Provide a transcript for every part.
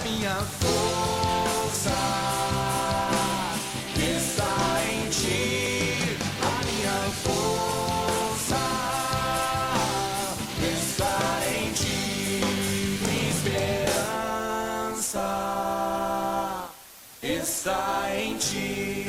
minha força está em ti. A minha força está em ti. Minha esperança está em ti.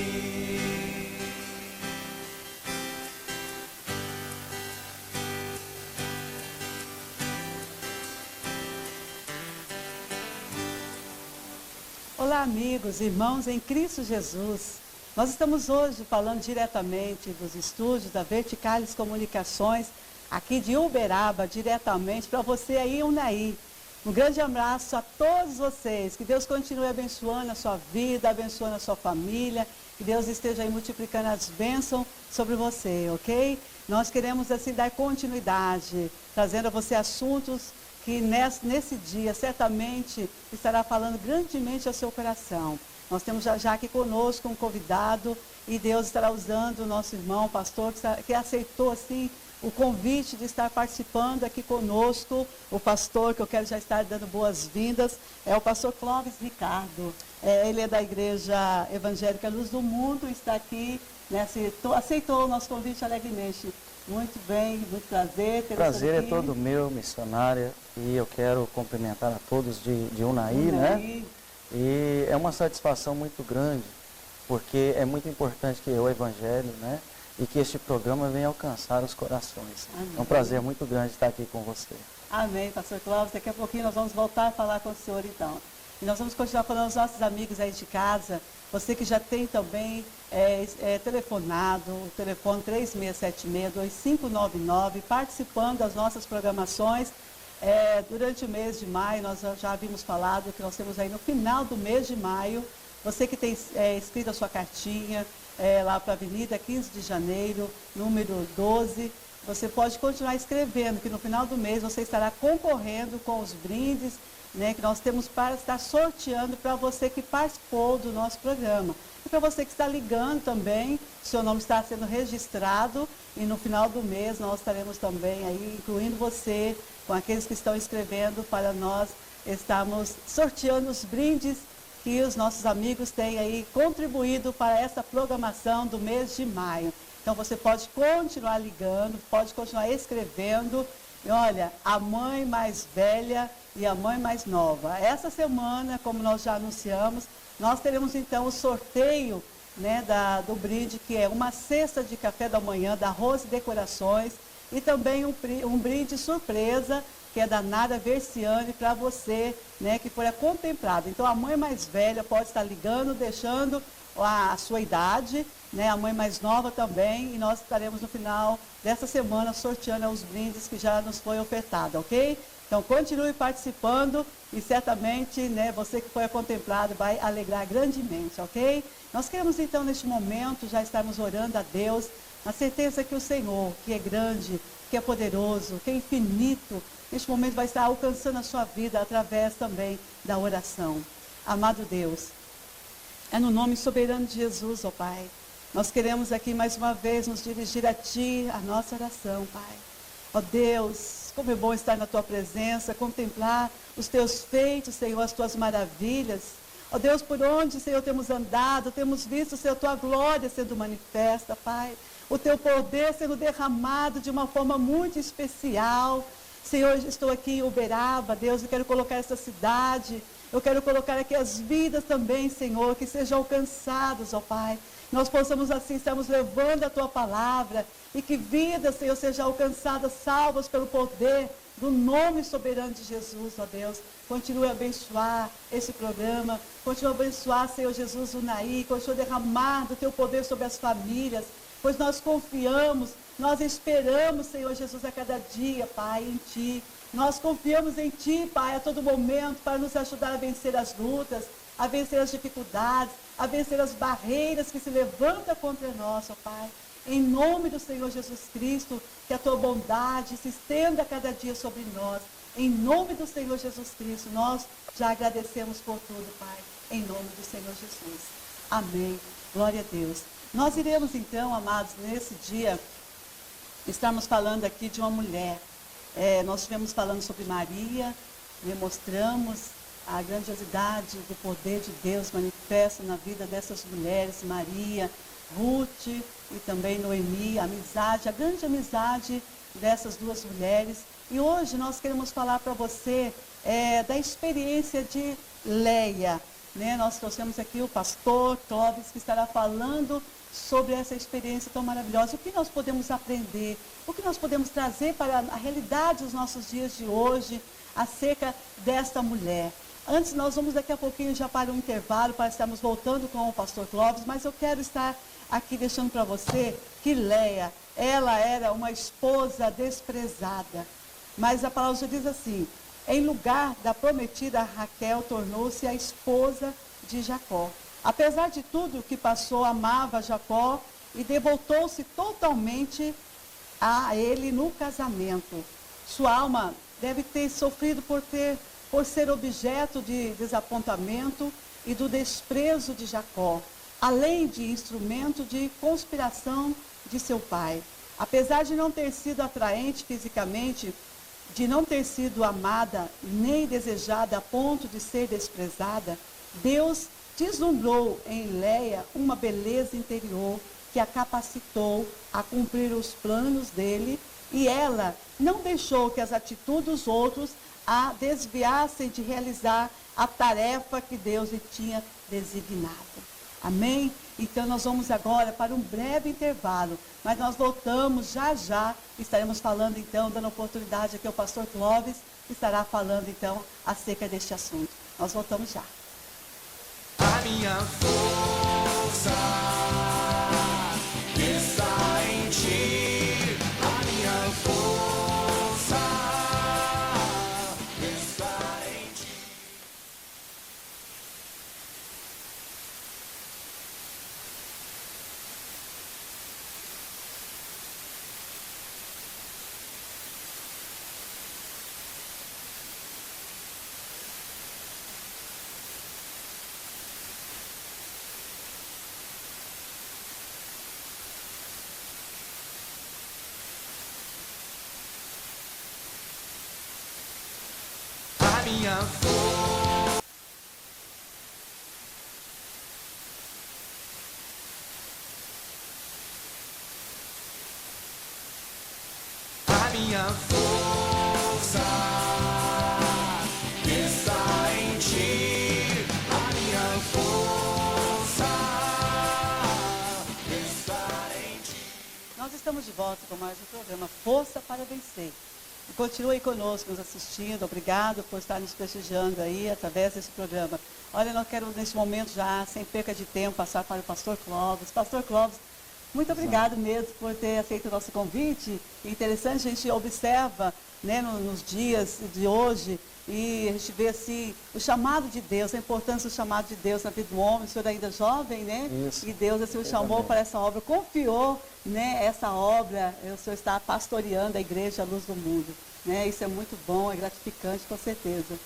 Olá, amigos, irmãos em Cristo Jesus. Nós estamos hoje falando diretamente dos estúdios da Verticales Comunicações, aqui de Uberaba, diretamente para você aí em Unai. Um grande abraço a todos vocês. Que Deus continue abençoando a sua vida, abençoando a sua família. Que Deus esteja aí multiplicando as bênçãos sobre você, ok? Nós queremos assim dar continuidade, trazendo a você assuntos que nesse dia certamente estará falando grandemente ao seu coração. Nós temos já aqui conosco um convidado e Deus estará usando o nosso irmão, pastor, que aceitou assim o convite de estar participando aqui conosco. O pastor, que eu quero já estar dando boas-vindas, é o pastor Clóvis Ricardo. Ele é da Igreja Evangélica Luz do Mundo, está aqui, né, aceitou o nosso convite alegremente. Muito bem, muito prazer. Prazer é todo meu, missionária, e eu quero cumprimentar a todos de Unai, né? E é uma satisfação muito grande, porque é muito importante que o Evangelho, né? E que este programa venha alcançar os corações. Amém. É um prazer muito grande estar aqui com você. Amém, pastor Cláudio. Daqui a pouquinho nós vamos voltar a falar com o senhor, então. E nós vamos continuar falando aos nossos amigos aí de casa. Você que já tem também telefonado, o telefone 3676-2599, participando das nossas programações. Durante o mês de maio, nós já havíamos falado que nós temos aí no final do mês de maio, você que tem escrito a sua cartinha lá para a Avenida 15 de Janeiro, número 12, você pode continuar escrevendo, que no final do mês você estará concorrendo com os brindes, né, que nós temos para estar sorteando para você que participou do nosso programa. E para você que está ligando também, seu nome está sendo registrado e no final do mês nós estaremos também aí incluindo você com aqueles que estão escrevendo para nós estarmos sorteando os brindes que os nossos amigos têm aí contribuído para essa programação do mês de maio. Então você pode continuar ligando, pode continuar escrevendo. E olha, a mãe mais velha e a mãe mais nova. Essa semana, como nós já anunciamos, nós teremos então o sorteio, né, do brinde, que é uma cesta de café da manhã da Rose Decorações e também um brinde surpresa, que é da Nara Versiani, para você, né, que for contemplado. Então a mãe mais velha pode estar ligando, deixando a sua idade, né, a mãe mais nova também, e nós estaremos no final dessa semana sorteando os brindes que já nos foi ofertado, ok? Então continue participando e certamente, né, você que foi contemplado vai alegrar grandemente, ok? Nós queremos então neste momento já estarmos orando a Deus, na certeza que o Senhor, que é grande, que é poderoso, que é infinito, neste momento vai estar alcançando a sua vida através também da oração. Amado Deus, é no nome soberano de Jesus, ó Pai. Nós queremos aqui mais uma vez nos dirigir a Ti, a nossa oração, Pai. Ó Deus, como é bom estar na Tua presença, contemplar os Teus feitos, Senhor, as Tuas maravilhas. Ó Deus, por onde, Senhor, temos andado, temos visto, Senhor, Tua glória sendo manifesta, Pai. O Teu poder sendo derramado de uma forma muito especial. Senhor, estou aqui em Uberaba, Deus, eu quero colocar essa cidade, eu quero colocar aqui as vidas também, Senhor, que sejam alcançadas, ó Pai. Nós possamos assim, estarmos levando a Tua palavra e que vidas, Senhor, sejam alcançadas, salvas pelo poder do nome soberano de Jesus, ó Deus. Continue a abençoar esse programa, continue a abençoar, Senhor Jesus, o Unai, continue a derramar do Teu poder sobre as famílias, pois nós confiamos, nós esperamos, Senhor Jesus, a cada dia, Pai, em Ti. Nós confiamos em Ti, Pai, a todo momento, para nos ajudar a vencer as lutas, a vencer as dificuldades, a vencer as barreiras que se levantam contra nós, ó Pai. Em nome do Senhor Jesus Cristo, que a Tua bondade se estenda a cada dia sobre nós. Em nome do Senhor Jesus Cristo, nós já agradecemos por tudo, Pai. Em nome do Senhor Jesus. Amém. Glória a Deus. Nós iremos então, amados, nesse dia, estamos falando aqui de uma mulher. Nós estivemos falando sobre Maria, mostramos a grandiosidade do poder de Deus manifesta na vida dessas mulheres, Maria, Ruth e também Noemi, a amizade, a grande amizade dessas duas mulheres. E hoje nós queremos falar para você da experiência de Leia, né? Nós trouxemos aqui o pastor Clóvis, que estará falando sobre essa experiência tão maravilhosa. O que nós podemos aprender, o que nós podemos trazer para a realidade dos nossos dias de hoje acerca desta mulher. Antes, nós vamos daqui a pouquinho já para um intervalo, para estarmos voltando com o pastor Clóvis, mas eu quero estar aqui deixando para você que Leia, ela era uma esposa desprezada. Mas a palavra já diz assim: em lugar da prometida, Raquel tornou-se a esposa de Jacó. Apesar de tudo que passou, amava Jacó e devotou-se totalmente a ele no casamento. Sua alma deve ter sofrido por ser objeto de desapontamento e do desprezo de Jacó, além de instrumento de conspiração de seu pai. Apesar de não ter sido atraente fisicamente, de não ter sido amada nem desejada a ponto de ser desprezada, Deus deslumbrou em Leia uma beleza interior que a capacitou a cumprir os planos dele, e ela não deixou que as atitudes dos outros a desviassem de realizar a tarefa que Deus lhe tinha designado. Amém? Então nós vamos agora para um breve intervalo, mas nós voltamos já, estaremos falando então, dando oportunidade aqui ao pastor Clóvis, que estará falando então acerca deste assunto. Nós voltamos já. A minha força está em ti. A minha força está em ti. A minha força. A minha força está em ti. A minha força está em ti. Nós estamos de volta com mais um programa Força para Vencer. E continue conosco, nos assistindo. Obrigado por estar nos prestigiando aí através desse programa. Olha, eu quero nesse momento já, sem perca de tempo, passar para o pastor Clóvis. Pastor Clóvis, muito obrigado mesmo por ter aceito o nosso convite. Interessante, a gente observa, né, nos dias de hoje, e a gente vê assim o chamado de Deus, a importância do chamado de Deus na vida do homem. O senhor ainda é jovem, né? Isso. E Deus assim, o chamou para essa obra, confiou, né, essa obra. O senhor está pastoreando a igreja à luz do mundo, né? Isso é muito bom, é gratificante, com certeza.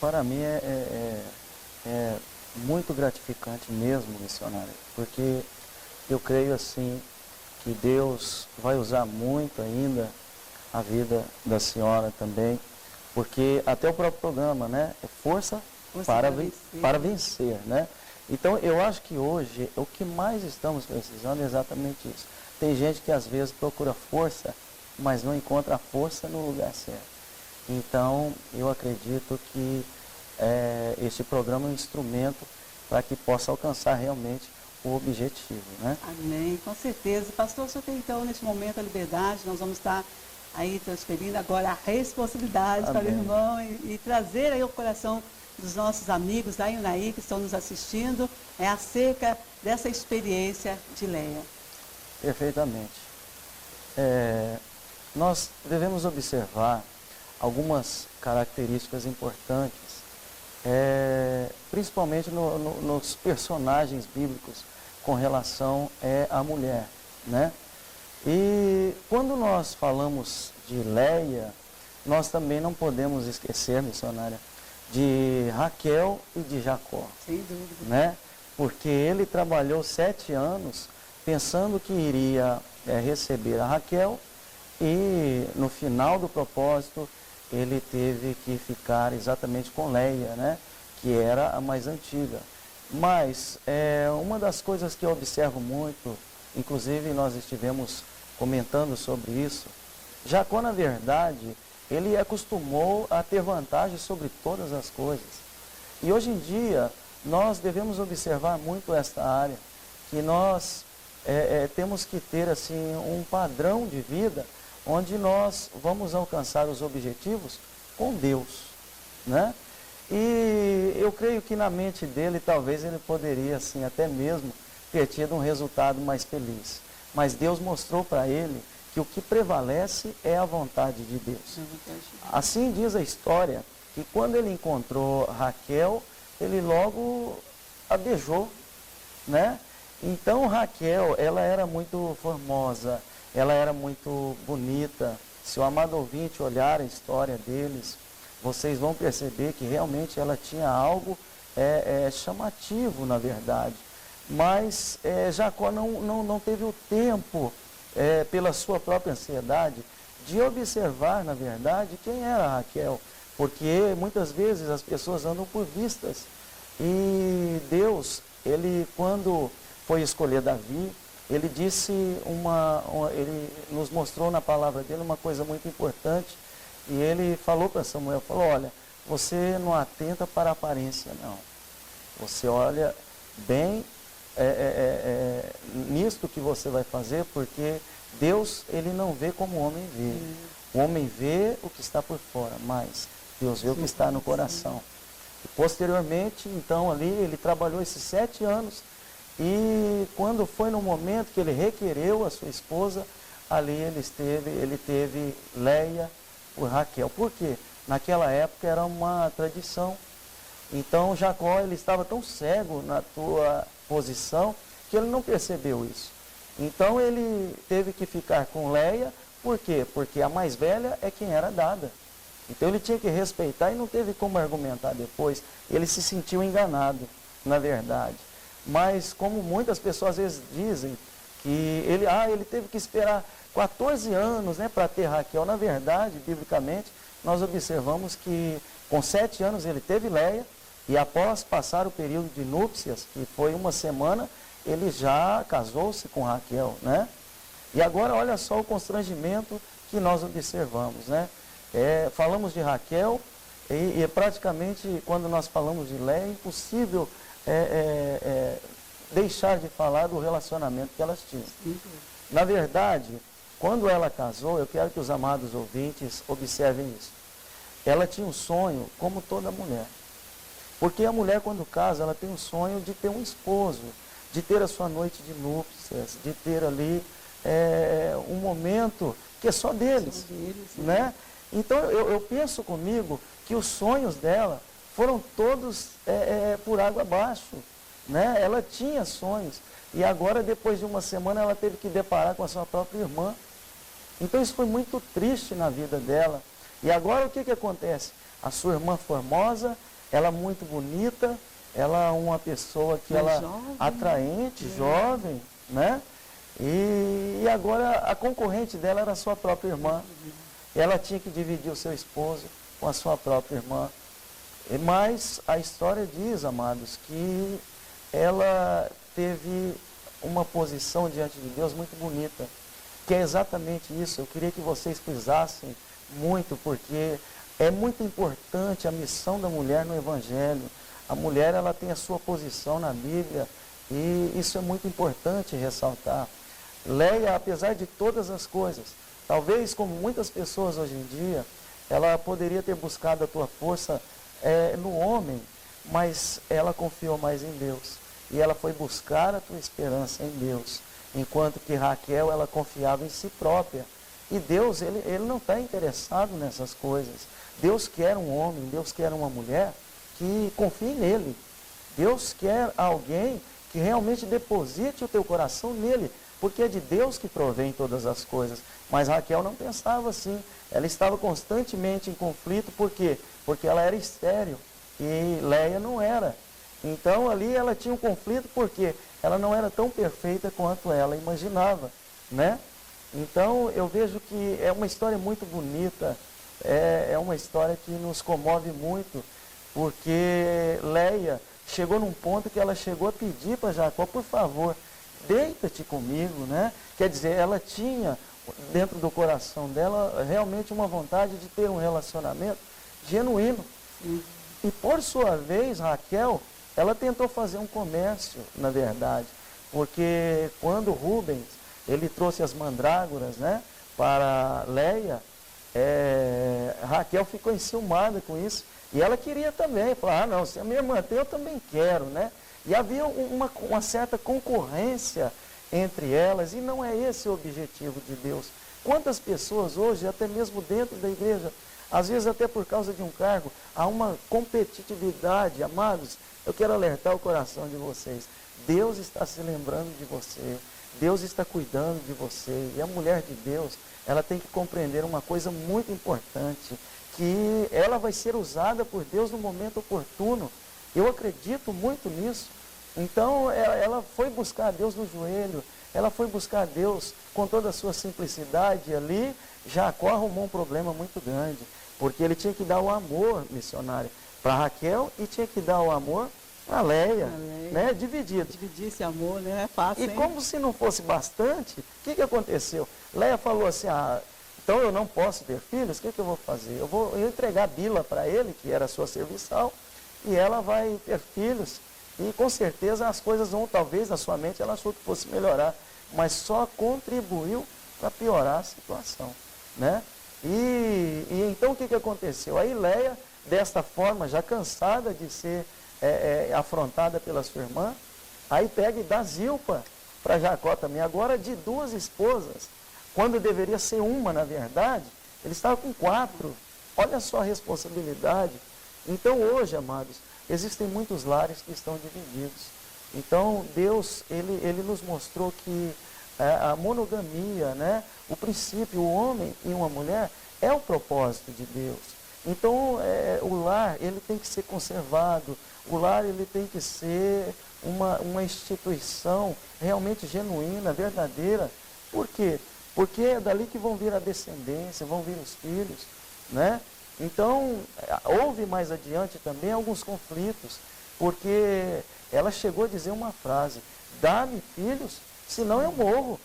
Para mim é muito gratificante mesmo, missionária, porque eu creio assim que Deus vai usar muito ainda a vida da senhora também, porque até o próprio programa, né, é força para vencer, né? Então eu acho que hoje o que mais estamos precisando é exatamente isso. Tem gente que às vezes procura força, mas não encontra a força no lugar certo. Então eu acredito que este programa é um instrumento para que possa alcançar realmente o objetivo, né? Amém, com certeza. Pastor, o senhor tem então neste momento a liberdade, nós vamos estar aí transferindo agora a responsabilidade para o irmão e trazer aí o coração dos nossos amigos da Unaí que estão nos assistindo acerca dessa experiência de Leia. Perfeitamente. Nós devemos observar algumas características importantes, principalmente nos personagens bíblicos com relação à mulher, né? E quando nós falamos de Leia, nós também não podemos esquecer, missionária, de Raquel e de Jacó. Sem dúvida. Né? Porque ele trabalhou 7 anos pensando que iria receber a Raquel e no final do propósito ele teve que ficar exatamente com Leia, né? que era a mais antiga. Mas uma das coisas que eu observo muito, inclusive nós estivemos comentando sobre isso, Jacó, na verdade, ele acostumou a ter vantagem sobre todas as coisas. E hoje em dia, nós devemos observar muito esta área, que nós temos que ter assim, um padrão de vida onde nós vamos alcançar os objetivos com Deus, né? E eu creio que na mente dele, talvez ele poderia, assim, até mesmo ter tido um resultado mais feliz. Mas Deus mostrou para ele que o que prevalece é a vontade de Deus. Assim diz a história, que quando ele encontrou Raquel, ele logo a beijou, né? Então Raquel, ela era muito formosa, ela era muito bonita. Se o amado ouvinte olhar a história deles, vocês vão perceber que realmente ela tinha algo chamativo, na verdade. Mas Jacó não teve o tempo, pela sua própria ansiedade, de observar, na verdade, quem era Raquel. Porque muitas vezes as pessoas andam por vistas. E Deus, ele quando foi escolher Davi, ele disse ele nos mostrou na palavra dele uma coisa muito importante. E ele falou para Samuel, olha, você não atenta para a aparência, não. Você olha bem nisto que você vai fazer, porque Deus, ele não vê como o homem vê. O homem vê o que está por fora, mas Deus vê o que está no coração. E posteriormente, então, ali, ele trabalhou esses 7 anos, e quando foi no momento que ele requereu a sua esposa, ali ele teve Leia por Raquel. Por quê? Naquela época era uma tradição. Então Jacó, ele estava tão cego na tua posição que ele não percebeu isso. Então ele teve que ficar com Leia. Por quê? Porque a mais velha é quem era dada. Então ele tinha que respeitar e não teve como argumentar depois. Ele se sentiu enganado, na verdade. Mas como muitas pessoas às vezes dizem que ele teve que esperar 14 anos, né, para ter Raquel. Na verdade, biblicamente, nós observamos que com 7 anos ele teve Leia, e após passar o período de núpcias, que foi 1 semana, ele já casou-se com Raquel, né? E agora olha só o constrangimento que nós observamos, né? Falamos de Raquel, e praticamente quando nós falamos de Leia, é impossível deixar de falar do relacionamento que elas tinham. Na verdade, quando ela casou, eu quero que os amados ouvintes observem isso. Ela tinha um sonho, como toda mulher. Porque a mulher, quando casa, ela tem um sonho de ter um esposo, de ter a sua noite de núpcias, de ter ali um momento que é só deles, né? Então, eu penso comigo que os sonhos dela foram todos por água abaixo, né? Ela tinha sonhos, e agora, depois de 1 semana, ela teve que deparar com a sua própria irmã. Então, isso foi muito triste na vida dela. E agora, o que acontece? A sua irmã formosa, ela muito bonita, ela é uma pessoa que ela jovem, atraente, jovem, né? E agora a concorrente dela era a sua própria irmã. Ela tinha que dividir o seu esposo com a sua própria irmã. Mas a história diz, amados, que ela teve uma posição diante de Deus muito bonita, que é exatamente isso. Eu queria que vocês frisassem muito, porque é muito importante a missão da mulher no Evangelho. A mulher, ela tem a sua posição na Bíblia, e isso é muito importante ressaltar. Leia, apesar de todas as coisas, talvez como muitas pessoas hoje em dia, ela poderia ter buscado a tua força no homem, mas ela confiou mais em Deus. E ela foi buscar a tua esperança em Deus, enquanto que Raquel, ela confiava em si própria. E Deus, ele não está interessado nessas coisas. Deus quer um homem, Deus quer uma mulher que confie nele. Deus quer alguém que realmente deposite o teu coração nele, porque é de Deus que provém todas as coisas. Mas Raquel não pensava assim. Ela estava constantemente em conflito. Por quê? Porque ela era estéril e Leia não era. Então ali ela tinha um conflito porque ela não era tão perfeita quanto ela imaginava, né? Então eu vejo que é uma história muito bonita, é uma história que nos comove muito. porque Leia chegou num ponto que ela chegou a pedir para Jacó, por favor, deita-te comigo, né? Quer dizer, ela tinha dentro do coração dela realmente uma vontade de ter um relacionamento genuíno. E por sua vez, Raquel, ela tentou fazer um comércio, na verdade, porque quando Rubens, ele trouxe as mandrágoras, né, para Leia, Raquel ficou enciumada com isso, e ela queria também, falou, não, se a minha irmã tem, eu também quero, né? E havia uma certa concorrência entre elas, e não é esse o objetivo de Deus. Quantas pessoas hoje, até mesmo dentro da igreja, às vezes até por causa de um cargo, há uma competitividade. Amados, eu quero alertar o coração de vocês. Deus está se lembrando de você, Deus está cuidando de você, e a mulher de Deus, ela tem que compreender uma coisa muito importante, que ela vai ser usada por Deus no momento oportuno. Eu acredito muito nisso. Então, ela foi buscar Deus no joelho, ela foi buscar Deus com toda a sua simplicidade ali. Jacó arrumou um problema muito grande, porque ele tinha que dar o amor, missionário, para Raquel, e tinha que dar o amor para Leia, né? Dividido. Dividir esse amor, né? É fácil, E hein? como se não fosse bastante, o que aconteceu? Leia falou assim, então eu não posso ter filhos, o que eu vou fazer? Eu vou entregar Bila para ele, que era sua serviçal, e ela vai ter filhos. E com certeza as coisas vão, talvez na sua mente, ela achou que fosse melhorar, mas só contribuiu para piorar a situação, né? E então o que aconteceu? Aí Leia, desta forma, já cansada de ser afrontada pela sua irmã, aí pega e dá Zilpa para Jacó também, agora de 2 esposas, quando deveria ser uma, na verdade, ele estava com 4. Olha só a responsabilidade. Então hoje, amados, existem muitos lares que estão divididos. Então Deus, ele nos mostrou que a monogamia, né, o princípio, o homem e uma mulher, é o propósito de Deus. Então o lar, ele tem que ser conservado, o lar, ele tem que ser uma instituição realmente genuína, verdadeira. Por quê? Porque é dali que vão vir a descendência, vão vir os filhos, né? Então, houve mais adiante também alguns conflitos, porque ela chegou a dizer uma frase, dá-me filhos, senão eu morro,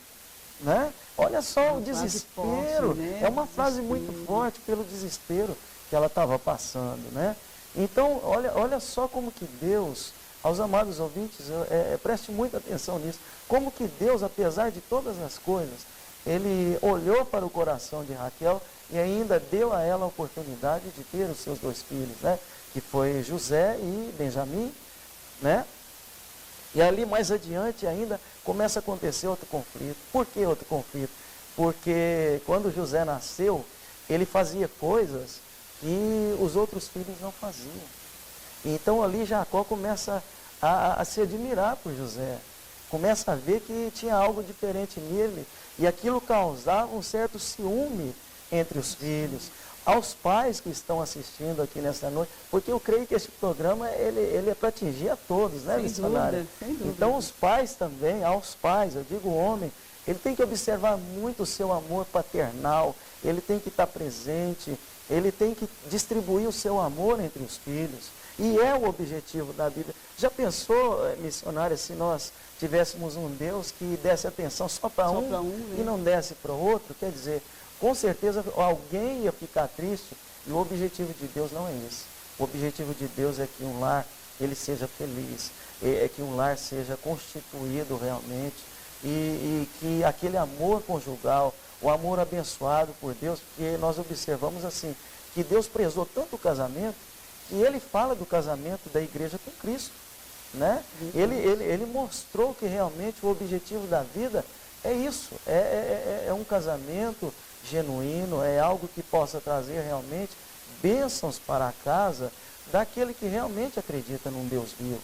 né? Olha só o desespero, forte, né? É uma frase muito forte pelo desespero que ela estava passando, né? Então, olha só como que Deus, aos amados ouvintes, preste muita atenção nisso, como que Deus, apesar de todas as coisas, ele olhou para o coração de Raquel e ainda deu a ela a oportunidade de ter os seus 2 filhos, né? Que foi José e Benjamim, né? E ali mais adiante ainda começa a acontecer outro conflito. Por que outro conflito? Porque quando José nasceu, ele fazia coisas que os outros filhos não faziam. Então ali Jacó começa a se admirar por José. Começa a ver que tinha algo diferente nele. E aquilo causava um certo ciúme entre os filhos. Aos pais que estão assistindo aqui nessa noite, porque eu creio que esse programa ele é para atingir a todos, né, missionária? Sem dúvida. Então os pais também, aos pais, eu digo o homem, ele tem que observar muito o seu amor paternal, ele tem que estar presente, ele tem que distribuir o seu amor entre os filhos. E é o objetivo da Bíblia. Já pensou, missionária, se nós tivéssemos um Deus que desse atenção só para um, né? e não desse para o outro? Quer dizer, com certeza alguém ia ficar triste, e o objetivo de Deus não é esse. O objetivo de Deus é que um lar ele seja feliz, é que um lar seja constituído realmente, e que aquele amor conjugal, o amor abençoado por Deus, porque nós observamos assim, que Deus prezou tanto o casamento, que ele fala do casamento da igreja com Cristo, né? Ele mostrou que realmente o objetivo da vida é isso, é um casamento genuíno, é algo que possa trazer realmente bênçãos para a casa daquele que realmente acredita num Deus vivo,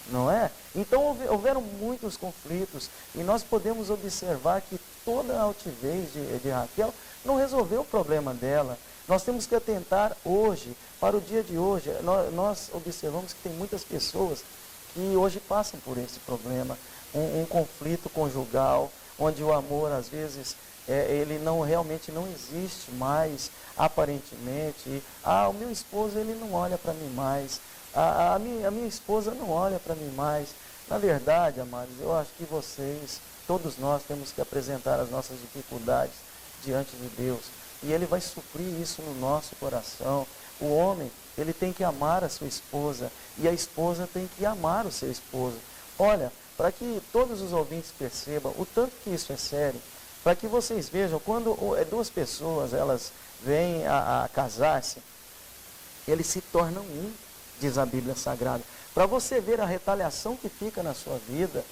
não é? Então houveram muitos conflitos, e nós podemos observar que toda a altivez de Raquel não resolveu o problema dela. Nós temos que atentar hoje, para o dia de hoje. Nós observamos que tem muitas pessoas que hoje passam por esse problema, um conflito conjugal, onde o amor às vezes ele não realmente não existe mais, aparentemente. Ah, o meu esposo, ele não olha para mim mais. A minha esposa não olha para mim mais. Na verdade, amados, eu acho que vocês, todos nós, temos que apresentar as nossas dificuldades diante de Deus. E Ele vai suprir isso no nosso coração. O homem, ele tem que amar a sua esposa. E a esposa tem que amar o seu esposo. Olha, para que todos os ouvintes percebam o tanto que isso é sério, para que vocês vejam, quando duas pessoas, elas vêm a casar-se, eles se tornam um, diz a Bíblia Sagrada. Para você ver a retaliação que fica na sua vida,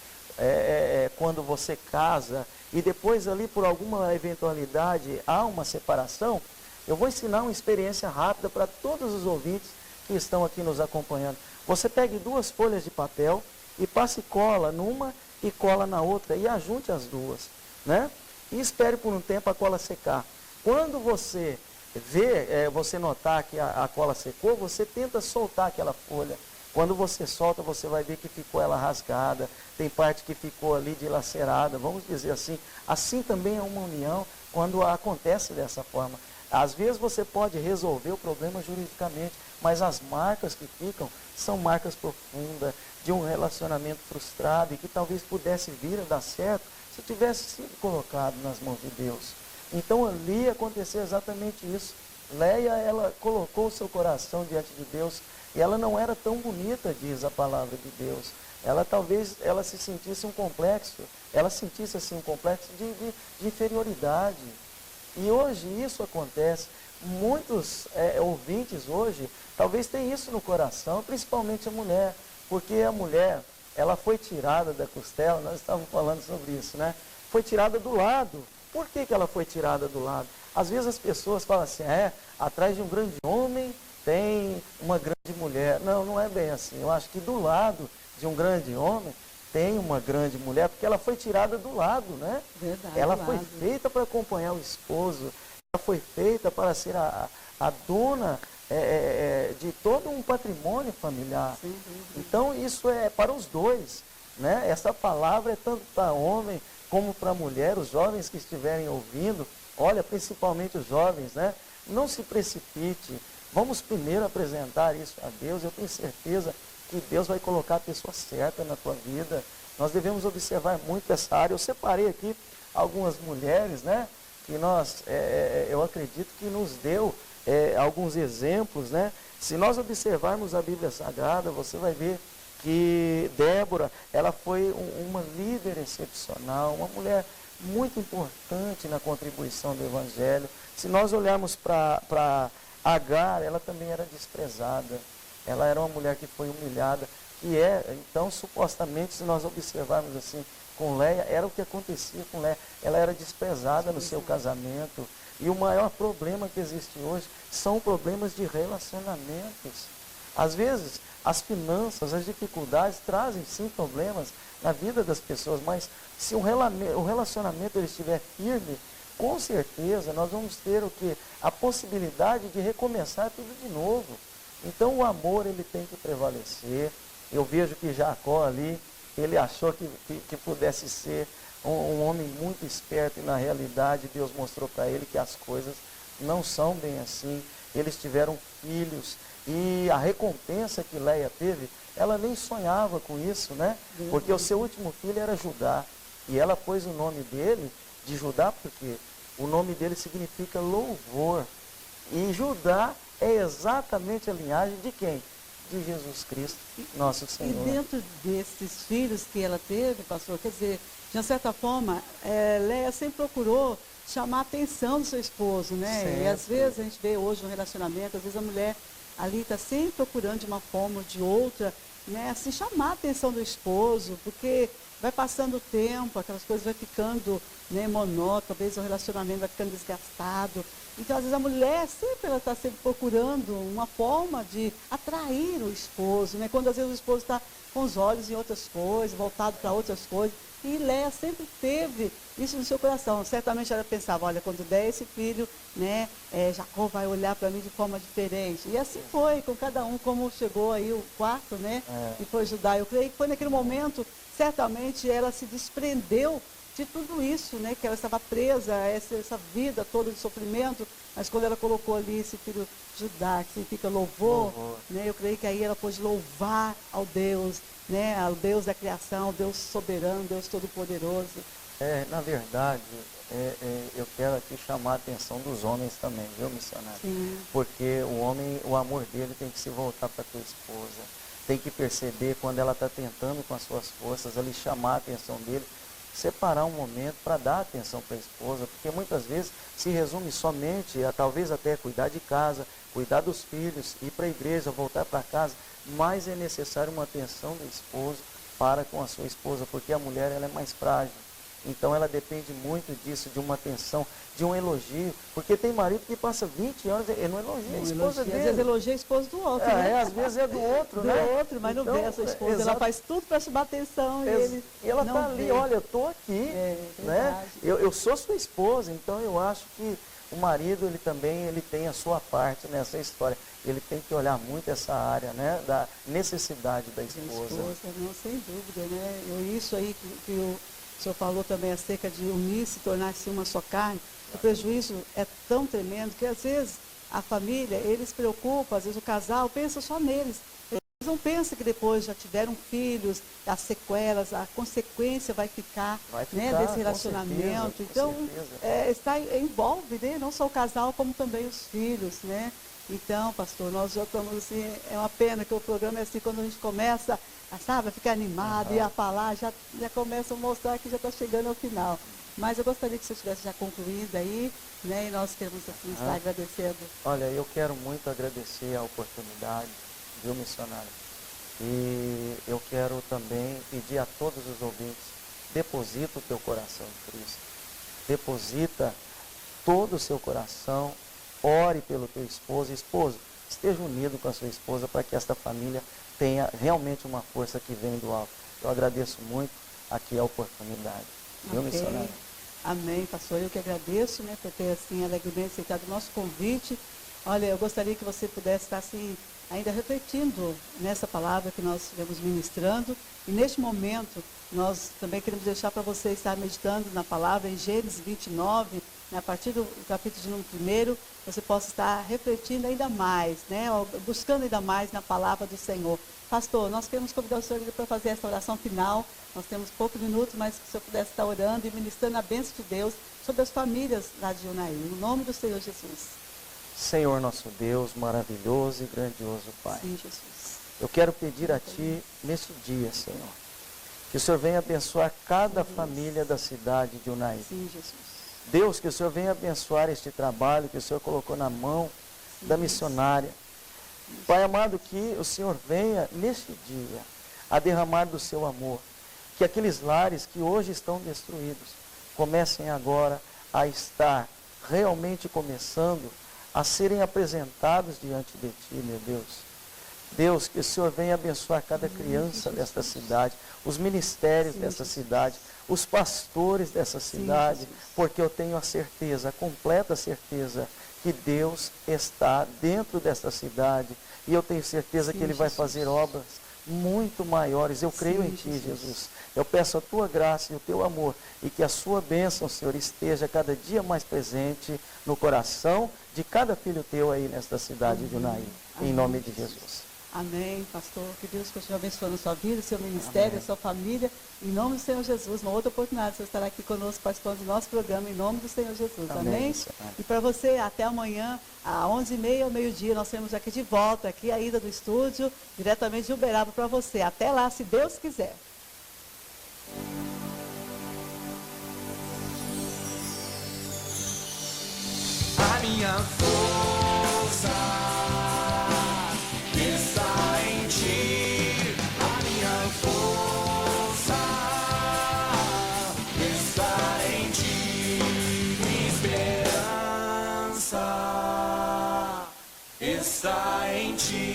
quando você casa e depois ali por alguma eventualidade há uma separação, eu vou ensinar uma experiência rápida para todos os ouvintes que estão aqui nos acompanhando. Você pegue 2 folhas de papel e passe cola numa e cola na outra e ajunte as duas, né? E espere por um tempo a cola secar. Quando você você notar que a cola secou, você tenta soltar aquela folha. Quando você solta, você vai ver que ficou ela rasgada, tem parte que ficou ali dilacerada, vamos dizer assim. Assim também é uma união quando acontece dessa forma. Às vezes você pode resolver o problema juridicamente, mas as marcas que ficam são marcas profundas de um relacionamento frustrado e que talvez pudesse vir a dar certo se tivesse sido colocado nas mãos de Deus. Então ali aconteceu exatamente isso. Leia, ela colocou o seu coração diante de Deus e ela não era tão bonita, diz a palavra de Deus. Talvez ela se sentisse um complexo, ela sentisse assim um complexo de inferioridade. E hoje isso acontece. Muitos ouvintes hoje talvez tenham isso no coração, principalmente a mulher, porque a mulher, ela foi tirada da costela, nós estávamos falando sobre isso, né? Foi tirada do lado. Por que ela foi tirada do lado? Às vezes as pessoas falam assim, atrás de um grande homem tem uma grande mulher. Não, não é bem assim. Eu acho que do lado de um grande homem tem uma grande mulher, porque ela foi tirada do lado, né? Verdade, ela foi feita para acompanhar o esposo, ela foi feita para ser a dona de todo um patrimônio familiar. Sim. Então isso é para os dois, né? Essa palavra é tanto para homem como para mulher. Os jovens que estiverem ouvindo, olha, principalmente os jovens, né? Não se precipite. Vamos primeiro apresentar isso a Deus. Eu tenho certeza que Deus vai colocar a pessoa certa na tua vida. Nós devemos observar muito essa área. Eu separei aqui algumas mulheres, né? Que eu acredito que nos deu alguns exemplos, né? Se nós observarmos a Bíblia Sagrada, você vai ver que Débora, ela foi uma líder excepcional, uma mulher muito importante na contribuição do Evangelho. Se nós olharmos para Agar, ela também era desprezada. Ela era uma mulher que foi humilhada, então, supostamente, se nós observarmos assim, com Leia, era o que acontecia com Leia. Ela era desprezada no seu casamento. E o maior problema que existe hoje são problemas de relacionamentos. Às vezes, as finanças, as dificuldades trazem sim problemas na vida das pessoas, mas se o relacionamento ele estiver firme, com certeza nós vamos ter o quê? A possibilidade de recomeçar tudo de novo. Então o amor ele tem que prevalecer. Eu vejo que Jacó ali, ele achou que pudesse ser um homem muito esperto e na realidade Deus mostrou para ele que as coisas não são bem assim. Eles tiveram filhos e a recompensa que Leia teve, ela nem sonhava com isso, né? Porque o seu último filho era Judá e ela pôs o nome dele de Judá porque o nome dele significa louvor. E Judá é exatamente a linhagem de quem? De Jesus Cristo, nosso Senhor. E dentro desses filhos que ela teve, pastor, quer dizer, de uma certa forma, Leia sempre procurou chamar a atenção do seu esposo, né? Certo. E às vezes a gente vê hoje no relacionamento, às vezes a mulher ali está sempre procurando de uma forma ou de outra, né? Assim, chamar a atenção do esposo, porque vai passando o tempo, aquelas coisas vai ficando, né, monótono, talvez o relacionamento vai ficando desgastado. Então, às vezes, a mulher ela está sempre procurando uma forma de atrair o esposo, né? Quando às vezes o esposo está com os olhos em outras coisas, voltado para outras coisas. E Leia sempre teve isso no seu coração. Certamente ela pensava, olha, quando der esse filho, né, Jacó vai olhar para mim de forma diferente. E assim foi, com cada um, como chegou aí o quarto, né, e foi Judá. Eu creio que foi naquele momento, certamente ela se desprendeu de tudo isso, né? Que ela estava presa a essa vida toda de sofrimento, mas quando ela colocou ali esse filho Judá, que significa louvor, né? Eu creio que aí ela pôde louvar ao Deus, né? Ao Deus da criação, ao Deus soberano, Deus todo-poderoso. Na verdade, eu quero aqui chamar a atenção dos homens também, viu, missionário? Sim. Porque o homem, o amor dele tem que se voltar para a tua esposa. Tem que perceber quando ela está tentando com as suas forças ali chamar a atenção dele, separar um momento para dar atenção para a esposa, porque muitas vezes se resume somente a talvez até cuidar de casa, cuidar dos filhos, ir para a igreja, voltar para casa, mas é necessário uma atenção do esposo para com a sua esposa, porque a mulher ela é mais frágil. Então ela depende muito disso, de uma atenção, de um elogio, porque tem marido que passa 20 anos e não elogia a esposa dele. Às vezes elogia a esposa do outro, né? Às vezes é do outro, do né? outro, mas então, não vê a sua esposa. Ela faz tudo para chamar atenção e ela não está ali, vê. olha, eu estou aqui, né? Eu sou sua esposa, então eu acho que o marido, ele também tem a sua parte nessa história. Ele tem que olhar muito essa área, né? Da necessidade da esposa. Não, sem dúvida, né? Isso aí que o senhor falou também acerca de unir-se, tornar-se uma só carne. O prejuízo é tão tremendo que às vezes a família, eles se preocupam, às vezes o casal pensa só neles. Eles não pensam que depois já tiveram filhos, as sequelas, a consequência vai ficar, né, desse relacionamento. Então, envolve, né, não só o casal, como também os filhos, né? Então, pastor, nós já estamos assim, é uma pena que o programa é assim, quando a gente começa a ficar animado e a falar, já começa a mostrar que já está chegando ao final. Mas eu gostaria que você estivesse já concluído aí, né? E nós queremos assim, estar agradecendo. Olha, eu quero muito agradecer a oportunidade, viu, missionário? E eu quero também pedir a todos os ouvintes, deposita o teu coração em Cristo. Deposita todo o seu coração, ore pelo teu esposo. Esposo, esteja unido com a sua esposa para que esta família tenha realmente uma força que vem do alto. Eu agradeço muito aqui a oportunidade. Viu, missionário? Amém, pastor. Eu que agradeço, né, por ter assim alegremente aceitado o nosso convite. Olha, eu gostaria que você pudesse estar assim, ainda refletindo nessa palavra que nós estivemos ministrando. E neste momento, nós também queremos deixar para você estar meditando na palavra em Gênesis 29, né, a partir do capítulo de número 1, você possa estar refletindo ainda mais, né, buscando ainda mais na palavra do Senhor. Pastor, nós queremos convidar o senhor para fazer essa oração final. Nós temos poucos minutos, mas que o senhor pudesse estar orando e ministrando a bênção de Deus sobre as famílias lá de Unai, no nome do Senhor Jesus. Senhor nosso Deus, maravilhoso e grandioso Pai. Sim, Jesus. Eu quero pedir a Ti, neste dia, Senhor, que o Senhor venha abençoar cada família da cidade de Unai. Sim, Jesus. Deus, que o Senhor venha abençoar este trabalho que o Senhor colocou na mão da missionária. Pai amado, que o Senhor venha neste dia a derramar do seu amor. Que aqueles lares que hoje estão destruídos comecem agora a estar realmente começando a serem apresentados diante de Ti, meu Deus. Deus, que o Senhor venha abençoar cada criança desta cidade, os ministérios dessa cidade, os pastores dessa cidade, porque eu tenho a certeza, a completa certeza, que Deus está dentro desta cidade e eu tenho certeza que Ele vai fazer obras muito maiores. Eu creio em Ti, Jesus. Eu peço a Tua graça e o Teu amor e que a Sua bênção, Senhor, esteja cada dia mais presente no coração de cada filho Teu aí nesta cidade de Unai. Em nome de Jesus. Amém, pastor. Que Deus continue abençoando a sua vida, seu ministério, a sua família. Em nome do Senhor Jesus. Uma outra oportunidade, você estará aqui conosco participando do nosso programa, em nome do Senhor Jesus. Amém? E para você, até amanhã, às 11h30 ao meio-dia, nós temos aqui de volta, aqui a ida do estúdio, diretamente de Uberaba para você. Até lá, se Deus quiser. A minha força está em Ti. A minha força está em Ti. Minha esperança está em Ti.